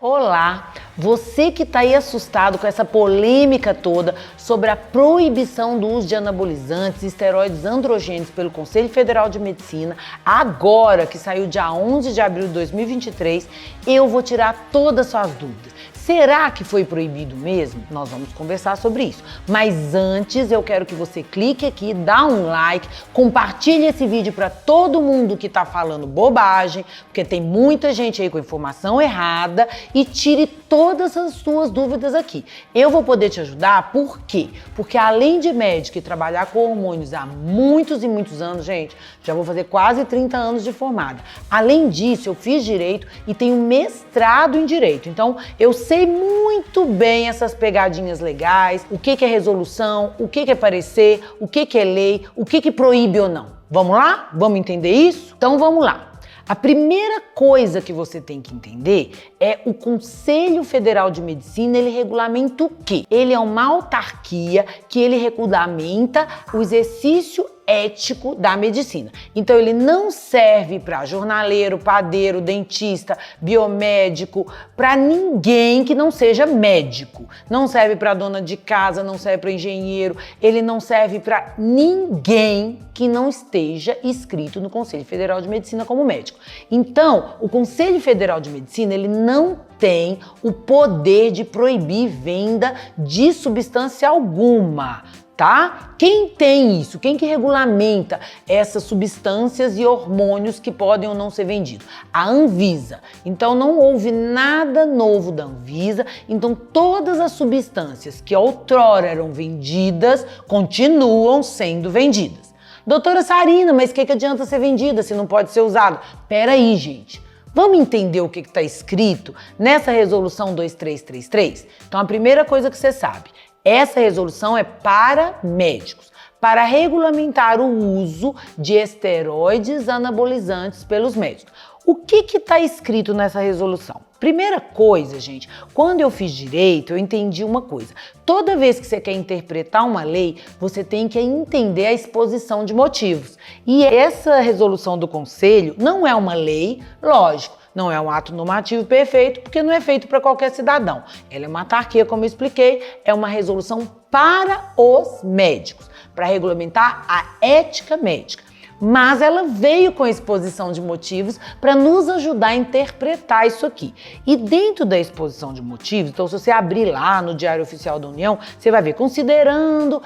Olá, você que está aí assustado com essa polêmica toda sobre a proibição do uso de anabolizantes e esteroides androgênicos pelo Conselho Federal de Medicina, agora que saiu dia 11 de abril de 2023, eu vou tirar todas as suas dúvidas. Será que foi proibido mesmo? Nós vamos conversar sobre isso. Mas antes eu quero que você clique aqui, dá um like, compartilhe esse vídeo para todo mundo que está falando bobagem, porque tem muita gente aí com informação errada, e tire todas as suas dúvidas aqui. Eu vou poder te ajudar, por quê? Porque além de médico e trabalhar com hormônios há muitos e muitos anos, gente, já vou fazer quase 30 anos de formada. Além disso, eu fiz direito e tenho mestrado em direito. Então, eu sei muito bem essas pegadinhas legais, o que é resolução, o que é parecer, o que é lei, o que proíbe ou não. Vamos lá? Vamos entender isso? Então vamos lá. A primeira coisa que você tem que entender é o Conselho Federal de Medicina, ele regulamenta o quê? Ele é uma autarquia que ele regulamenta o exercício ético da medicina. Então ele não serve para jornaleiro, padeiro, dentista, biomédico, para ninguém que não seja médico. Não serve para dona de casa, não serve para engenheiro, ele não serve para ninguém que não esteja inscrito no Conselho Federal de Medicina como médico. Então, o Conselho Federal de Medicina, ele não tem o poder de proibir venda de substância alguma. Tá? Quem tem isso? Quem que regulamenta essas substâncias e hormônios que podem ou não ser vendidos? A Anvisa. Então não houve nada novo da Anvisa, então todas as substâncias que outrora eram vendidas continuam sendo vendidas. Doutora Sarina, mas o que adianta ser vendida se não pode ser usado? Peraí, gente. Vamos entender o que está escrito nessa resolução 2333? Então a primeira coisa que você sabe, essa resolução é para médicos, para regulamentar o uso de esteroides anabolizantes pelos médicos. O que está escrito nessa resolução? Primeira coisa, gente, quando eu fiz direito, eu entendi uma coisa. Toda vez que você quer interpretar uma lei, você tem que entender a exposição de motivos. E essa resolução do Conselho não é uma lei, lógico. Não é um ato normativo perfeito, porque não é feito para qualquer cidadão. Ela é uma autarquia, como eu expliquei, é uma resolução para os médicos, para regulamentar a ética médica. Mas ela veio com a exposição de motivos para nos ajudar a interpretar isso aqui. E dentro da exposição de motivos, então se você abrir lá no Diário Oficial da União, você vai ver, considerando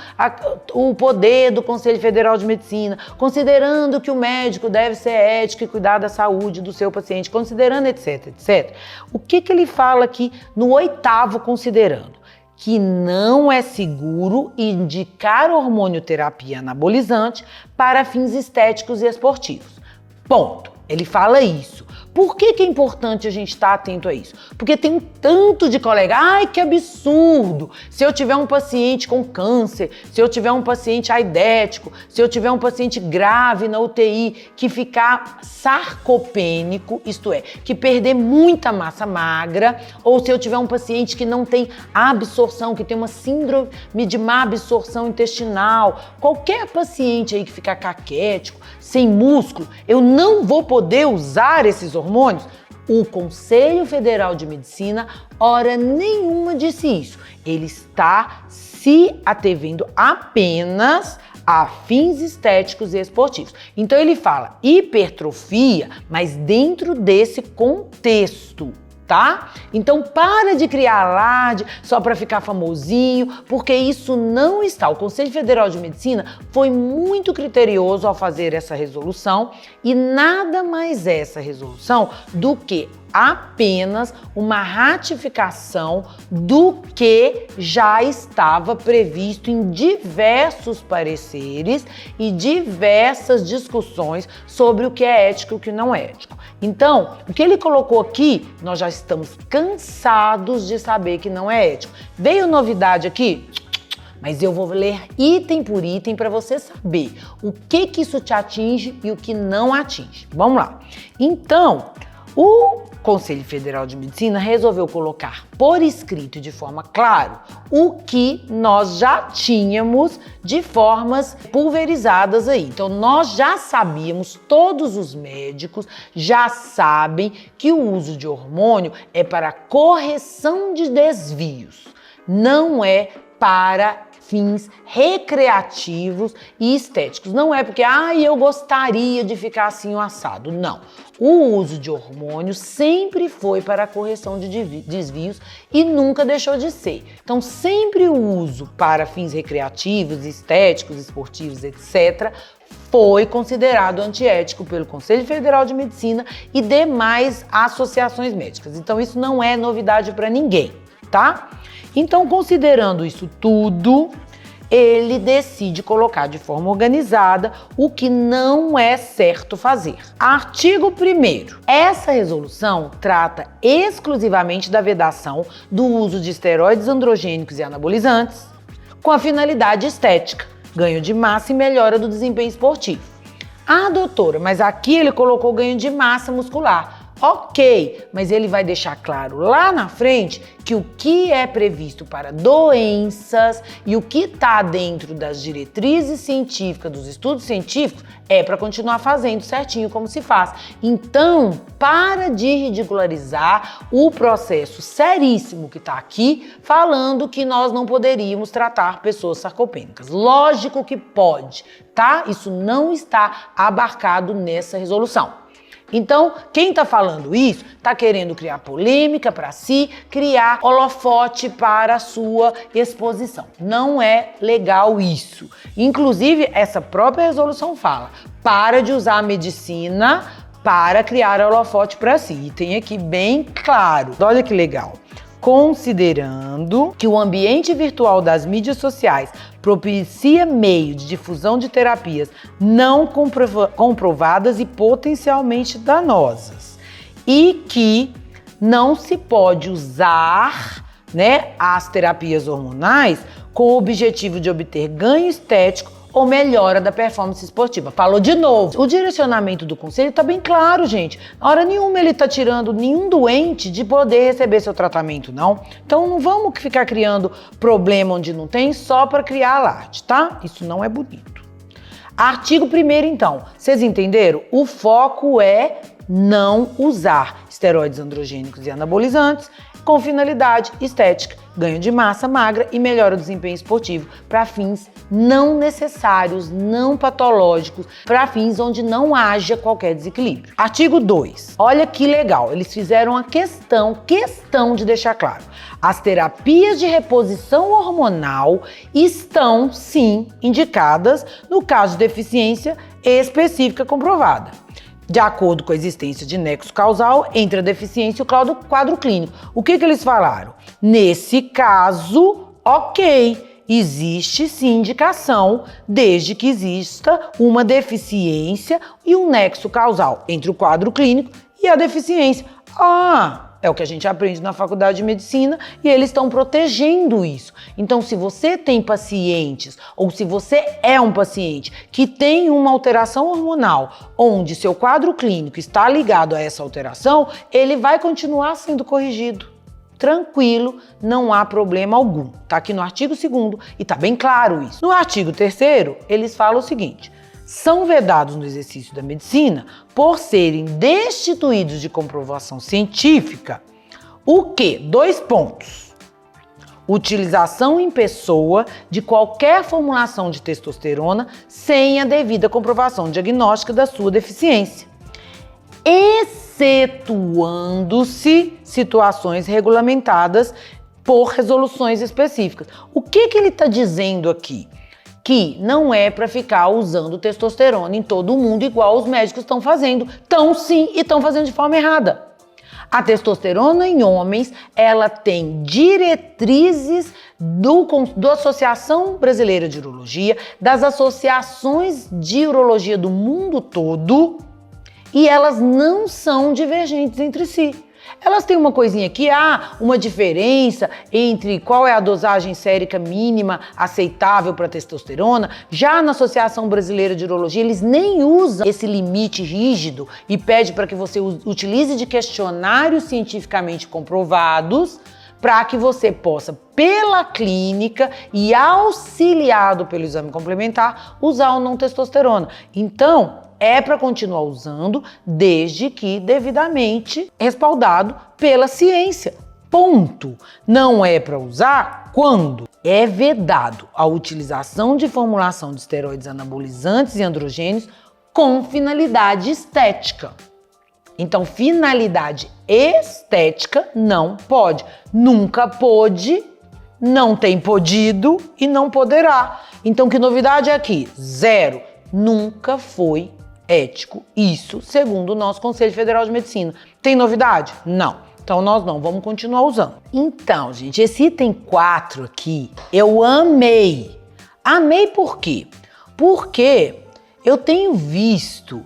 o poder do Conselho Federal de Medicina, considerando que o médico deve ser ético e cuidar da saúde do seu paciente, considerando etc, etc. O que ele fala aqui no 8º considerando? Que não é seguro indicar hormonioterapia anabolizante para fins estéticos e esportivos. Ponto. Ele fala isso. Por que é importante a gente estar atento a isso? Porque tem um tanto de colega, ai que absurdo, se eu tiver um paciente com câncer, se eu tiver um paciente aidético, se eu tiver um paciente grave na UTI que ficar sarcopênico, isto é, que perder muita massa magra, ou se eu tiver um paciente que não tem absorção, que tem uma síndrome de má absorção intestinal, qualquer paciente aí que ficar caquético, sem músculo, eu não vou poder usar esses hormônios? O Conselho Federal de Medicina, hora nenhuma disse isso. Ele está se atevendo apenas a fins estéticos e esportivos. Então ele fala hipertrofia, mas dentro desse contexto. Tá? Então para de criar alarde só para ficar famosinho, porque isso não está. O Conselho Federal de Medicina foi muito criterioso ao fazer essa resolução e nada mais é essa resolução do que apenas uma ratificação do que já estava previsto em diversos pareceres e diversas discussões sobre o que é ético e o que não é ético. Então, o que ele colocou aqui, nós já estamos cansados de saber que não é ético. Veio novidade aqui? Mas eu vou ler item por item para você saber o que isso te atinge e o que não atinge. Vamos lá. Então, o Conselho Federal de Medicina resolveu colocar por escrito e de forma clara o que nós já tínhamos de formas pulverizadas aí. Então, nós já sabíamos, todos os médicos já sabem que o uso de hormônio é para correção de desvios, não é para fins recreativos e estéticos. Não é porque, eu gostaria de ficar assim o assado. Não. O uso de hormônio sempre foi para a correção de desvios e nunca deixou de ser. Então, sempre o uso para fins recreativos, estéticos, esportivos, etc., foi considerado antiético pelo Conselho Federal de Medicina e demais associações médicas. Então, isso não é novidade para ninguém, tá? Então, considerando isso tudo, ele decide colocar de forma organizada o que não é certo fazer. Artigo 1º. Essa resolução trata exclusivamente da vedação do uso de esteroides androgênicos e anabolizantes com a finalidade estética, ganho de massa e melhora do desempenho esportivo. Doutora, mas aqui ele colocou ganho de massa muscular. Ok, mas ele vai deixar claro lá na frente que o que é previsto para doenças e o que está dentro das diretrizes científicas, dos estudos científicos, é para continuar fazendo certinho como se faz. Então, para de ridicularizar o processo seríssimo que está aqui, falando que nós não poderíamos tratar pessoas sarcopênicas. Lógico que pode, tá? Isso não está abarcado nessa resolução. Então, quem está falando isso está querendo criar polêmica para si, criar holofote para a sua exposição. Não é legal isso. Inclusive, essa própria resolução fala: para de usar a medicina para criar holofote para si. E tem aqui bem claro. Olha que legal. Considerando que o ambiente virtual das mídias sociais propicia meio de difusão de terapias não comprovadas e potencialmente danosas, e que não se pode usar, as terapias hormonais com o objetivo de obter ganho estético ou melhora da performance esportiva. Falou de novo. O direcionamento do conselho está bem claro, gente. Na hora nenhuma ele está tirando nenhum doente de poder receber seu tratamento, não. Então não vamos ficar criando problema onde não tem só para criar alarde, tá? Isso não é bonito. Artigo 1º, então. Vocês entenderam? O foco é não usar esteroides androgênicos e anabolizantes com finalidade estética, ganho de massa magra e melhora do desempenho esportivo para fins não necessários, não patológicos, para fins onde não haja qualquer desequilíbrio. Artigo 2. Olha que legal, eles fizeram a questão de deixar claro. As terapias de reposição hormonal estão, sim, indicadas no caso de deficiência específica comprovada, de acordo com a existência de nexo causal entre a deficiência e o quadro clínico. O que eles falaram? Nesse caso, ok, existe sim indicação, desde que exista uma deficiência e um nexo causal entre o quadro clínico e a deficiência. É o que a gente aprende na faculdade de medicina e eles estão protegendo isso. Então, se você tem pacientes ou se você é um paciente que tem uma alteração hormonal onde seu quadro clínico está ligado a essa alteração, ele vai continuar sendo corrigido. Tranquilo, não há problema algum. Está aqui no artigo 2º e está bem claro isso. No artigo 3º, eles falam o seguinte: são vedados no exercício da medicina por serem destituídos de comprovação científica o quê? 2 pontos. Utilização em pessoa de qualquer formulação de testosterona sem a devida comprovação diagnóstica da sua deficiência, excetuando-se situações regulamentadas por resoluções específicas. O que ele está dizendo aqui? Que não é para ficar usando testosterona em todo mundo igual os médicos estão fazendo. Estão sim, e estão fazendo de forma errada. A testosterona em homens, ela tem diretrizes da Associação Brasileira de Urologia, das associações de urologia do mundo todo, e elas não são divergentes entre si. Elas têm uma coisinha aqui, uma diferença entre qual é a dosagem sérica mínima aceitável para testosterona. Já na Associação Brasileira de Urologia, eles nem usam esse limite rígido e pede para que você utilize de questionários cientificamente comprovados para que você possa, pela clínica e auxiliado pelo exame complementar, usar o não testosterona. Então, é para continuar usando, desde que devidamente respaldado pela ciência. Ponto. Não é para usar quando é vedado a utilização de formulação de esteroides anabolizantes e androgênios com finalidade estética. Então, finalidade estética não pode. Nunca pôde, não tem podido e não poderá. Então, que novidade é aqui? Zero. Nunca foi ético. Isso, segundo o nosso Conselho Federal de Medicina. Tem novidade? Não. Então, nós não vamos continuar usando. Então, gente, esse item 4 aqui, eu amei. Amei por quê? Porque eu tenho visto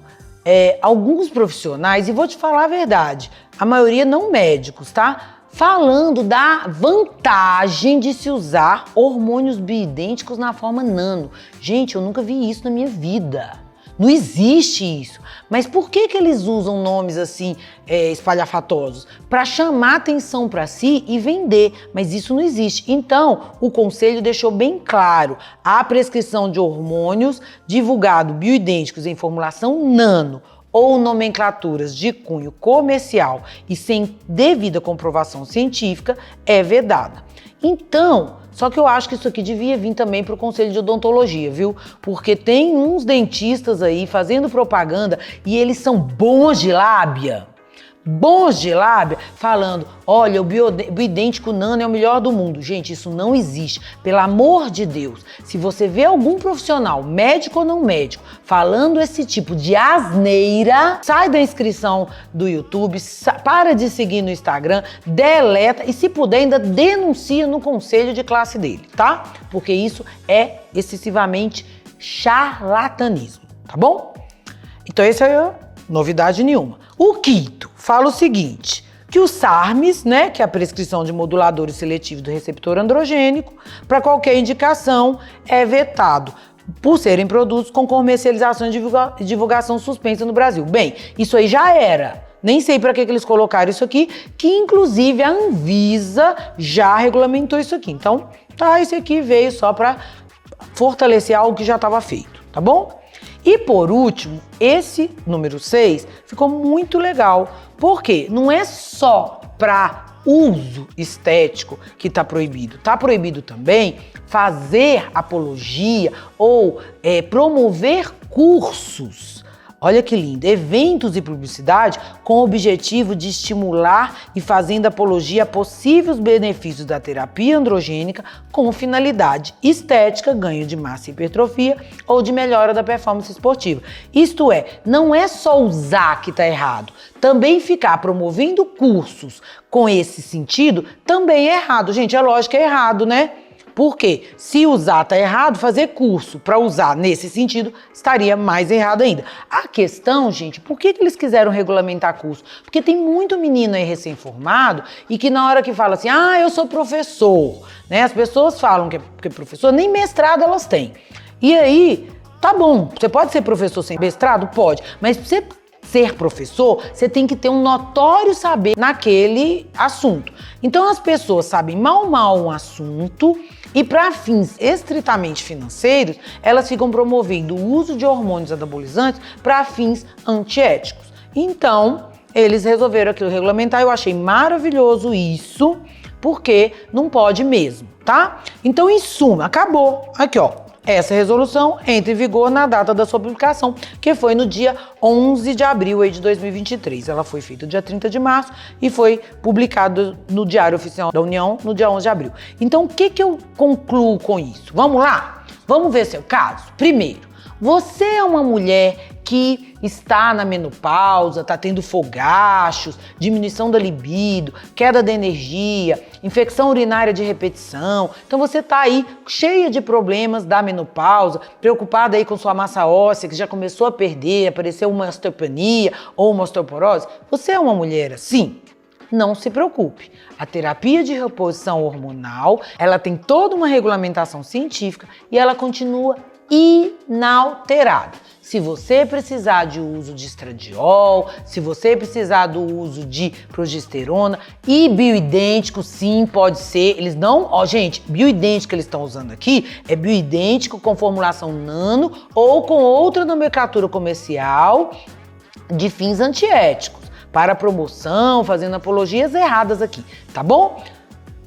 alguns profissionais, e vou te falar a verdade, a maioria não médicos, tá? Falando da vantagem de se usar hormônios bioidênticos na forma nano. Gente, eu nunca vi isso na minha vida. Não existe isso. Mas por que eles usam nomes assim espalhafatosos? Para chamar atenção para si e vender. Mas isso não existe. Então, o conselho deixou bem claro: a prescrição de hormônios divulgado bioidênticos em formulação nano ou nomenclaturas de cunho comercial e sem devida comprovação científica é vedada. Então, só que eu acho que isso aqui devia vir também para o Conselho de Odontologia, viu? Porque tem uns dentistas aí fazendo propaganda e eles são bons de lábia. Bons de lábia, falando, olha, o bioidêntico nano é o melhor do mundo. Gente, isso não existe. Pelo amor de Deus, se você vê algum profissional, médico ou não médico, falando esse tipo de asneira, sai da inscrição do YouTube, para de seguir no Instagram, deleta e, se puder, ainda denuncia no conselho de classe dele, tá? Porque isso é excessivamente charlatanismo, tá bom? Então, essa é novidade nenhuma. O quinto fala o seguinte, que os SARMs, né, que é a prescrição de moduladores seletivos do receptor androgênico, para qualquer indicação é vetado, por serem produtos com comercialização e divulgação suspensa no Brasil. Bem, isso aí já era. Nem sei para que eles colocaram isso aqui, que inclusive a Anvisa já regulamentou isso aqui. Então, tá, esse aqui veio só para fortalecer algo que já estava feito, tá bom? E por último, esse número 6 ficou muito legal, porque não é só para uso estético que está proibido. Está proibido também fazer apologia ou promover cursos. Olha que lindo, eventos e publicidade com o objetivo de estimular e fazendo apologia a possíveis benefícios da terapia androgênica com finalidade estética, ganho de massa e hipertrofia ou de melhora da performance esportiva. Isto é, não é só usar que está errado, também ficar promovendo cursos com esse sentido também é errado. Gente, é lógico que é errado, né? Porque se usar está errado, fazer curso para usar nesse sentido estaria mais errado ainda. A questão, gente, por que eles quiseram regulamentar curso? Porque tem muito menino aí recém-formado e que na hora que fala assim, eu sou professor, né? As pessoas falam que é professor, nem mestrado elas têm. E aí, tá bom, você pode ser professor sem mestrado? Pode, mas pra você ser professor, você tem que ter um notório saber naquele assunto. Então as pessoas sabem mal um assunto e para fins estritamente financeiros, elas ficam promovendo o uso de hormônios anabolizantes para fins antiéticos. Então, eles resolveram aquilo regulamentar, eu achei maravilhoso isso, porque não pode mesmo, tá? Então, em suma, acabou. Aqui, ó. Essa resolução entra em vigor na data da sua publicação, que foi no dia 11 de abril aí de 2023. Ela foi feita no dia 30 de março e foi publicada no Diário Oficial da União no dia 11 de abril. Então, o que eu concluo com isso? Vamos lá? Vamos ver seu caso? Primeiro, você é uma mulher que está na menopausa, está tendo fogachos, diminuição da libido, queda da energia, infecção urinária de repetição. Então você está aí cheia de problemas da menopausa, preocupada aí com sua massa óssea, que já começou a perder, apareceu uma osteopenia ou uma osteoporose. Você é uma mulher assim? não se preocupe. A terapia de reposição hormonal, ela tem toda uma regulamentação científica e ela continua inalterada. Se você precisar de uso de estradiol, se você precisar do uso de progesterona e bioidêntico, sim, pode ser. Eles não, gente, bioidêntico que eles estão usando aqui é bioidêntico com formulação nano ou com outra nomenclatura comercial de fins antiéticos, para promoção, fazendo apologias erradas aqui, tá bom?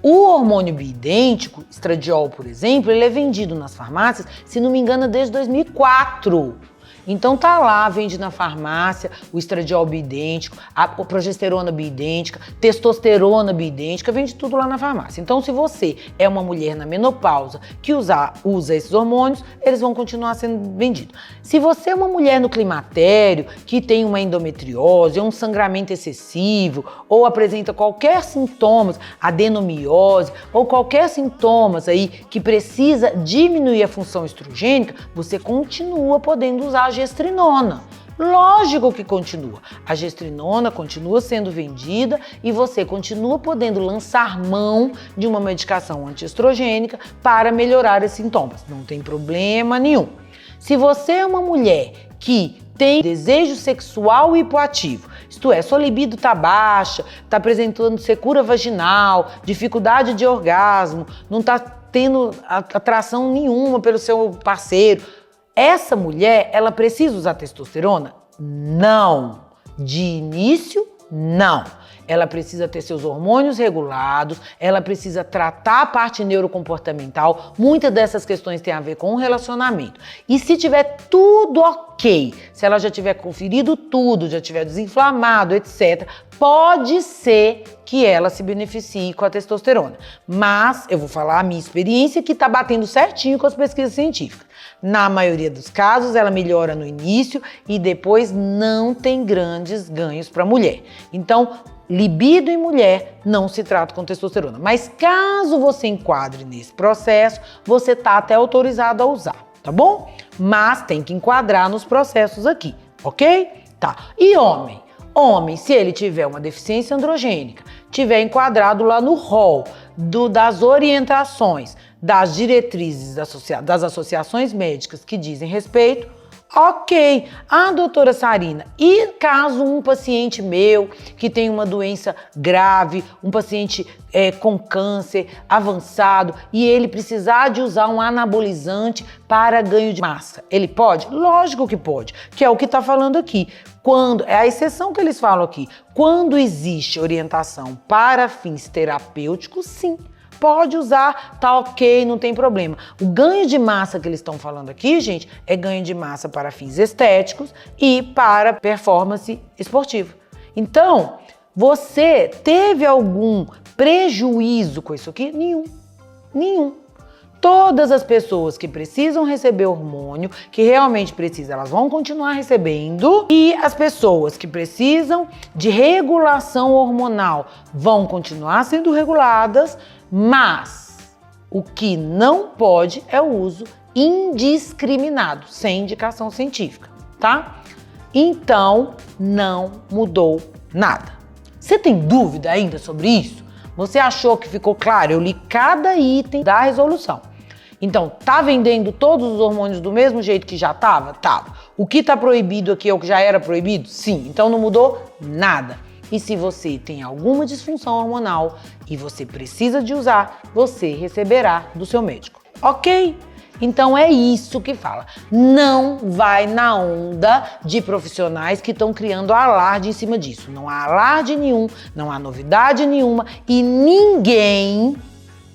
O hormônio bioidêntico, estradiol, por exemplo, ele é vendido nas farmácias, se não me engano, desde 2004. Então tá lá, vende na farmácia o estradiol bioidêntico, a progesterona bioidêntica, testosterona bioidêntica, vende tudo lá na farmácia. Então se você é uma mulher na menopausa que usa esses hormônios, eles vão continuar sendo vendidos. Se você é uma mulher no climatério que tem uma endometriose, um sangramento excessivo, ou apresenta qualquer sintoma, adenomiose, ou qualquer sintomas aí que precisa diminuir a função estrogênica, você continua podendo usar a gestrinona. Lógico que continua. A gestrinona continua sendo vendida e você continua podendo lançar mão de uma medicação antiestrogênica para melhorar esses sintomas. Não tem problema nenhum. Se você é uma mulher que tem desejo sexual hipoativo, isto é, sua libido está baixa, está apresentando secura vaginal, dificuldade de orgasmo, não está tendo atração nenhuma pelo seu parceiro, essa mulher, ela precisa usar testosterona? Não. De início, não. Ela precisa ter seus hormônios regulados, ela precisa tratar a parte neurocomportamental. Muitas dessas questões têm a ver com o relacionamento. E se tiver tudo ok, se ela já tiver conferido tudo, já tiver desinflamado, etc., pode ser que ela se beneficie com a testosterona. Mas eu vou falar a minha experiência que está batendo certinho com as pesquisas científicas. Na maioria dos casos, ela melhora no início e depois não tem grandes ganhos para a mulher. Então, libido em mulher não se trata com testosterona. Mas caso você enquadre nesse processo, você está até autorizado a usar, tá bom? Mas tem que enquadrar nos processos aqui, ok? Tá. E homem? Homem, se ele tiver uma deficiência androgênica, tiver enquadrado lá no rol das orientações, das diretrizes das associações médicas que dizem respeito, ok. Doutora Sarina, e caso um paciente meu que tem uma doença grave, um paciente com câncer avançado e ele precisar de usar um anabolizante para ganho de massa, ele pode? Lógico que pode, que é o que está falando aqui. É a exceção que eles falam aqui. Quando existe orientação para fins terapêuticos, sim. Pode usar, tá ok, não tem problema. O ganho de massa que eles estão falando aqui, gente, é ganho de massa para fins estéticos e para performance esportiva. Então, você teve algum prejuízo com isso aqui? Nenhum. Todas as pessoas que precisam receber hormônio, que realmente precisam, elas vão continuar recebendo. E as pessoas que precisam de regulação hormonal vão continuar sendo reguladas, mas o que não pode é o uso indiscriminado, sem indicação científica, tá? Então, não mudou nada. Você tem dúvida ainda sobre isso? Você achou que ficou claro? Eu li cada item da resolução. Então, tá vendendo todos os hormônios do mesmo jeito que já tava? Tava. O que tá proibido aqui é o que já era proibido? Sim. Então não mudou nada. E se você tem alguma disfunção hormonal e você precisa de usar, você receberá do seu médico. Ok? Então é isso que fala. Não vai na onda de profissionais que estão criando alarde em cima disso. Não há alarde nenhum, não há novidade nenhuma e ninguém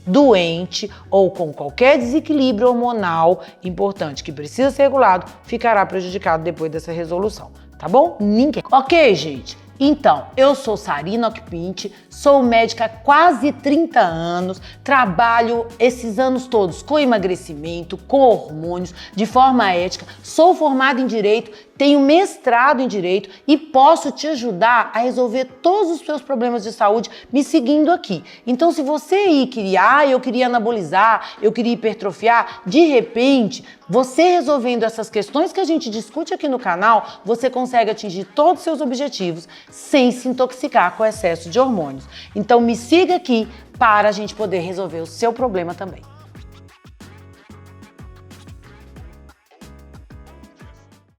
doente ou com qualquer desequilíbrio hormonal importante que precisa ser regulado ficará prejudicado depois dessa resolução, tá bom? Ninguém. Ok, gente? Então, eu sou Sarina Ocpint, sou médica há quase 30 anos, trabalho esses anos todos com emagrecimento, com hormônios, de forma ética, sou formada em Direito, tenho mestrado em Direito e posso te ajudar a resolver todos os seus problemas de saúde me seguindo aqui. Então, se você aí queria, eu queria anabolizar, eu queria hipertrofiar, de repente, você resolvendo essas questões que a gente discute aqui no canal, você consegue atingir todos os seus objetivos sem se intoxicar com o excesso de hormônios. Então, me siga aqui para a gente poder resolver o seu problema também.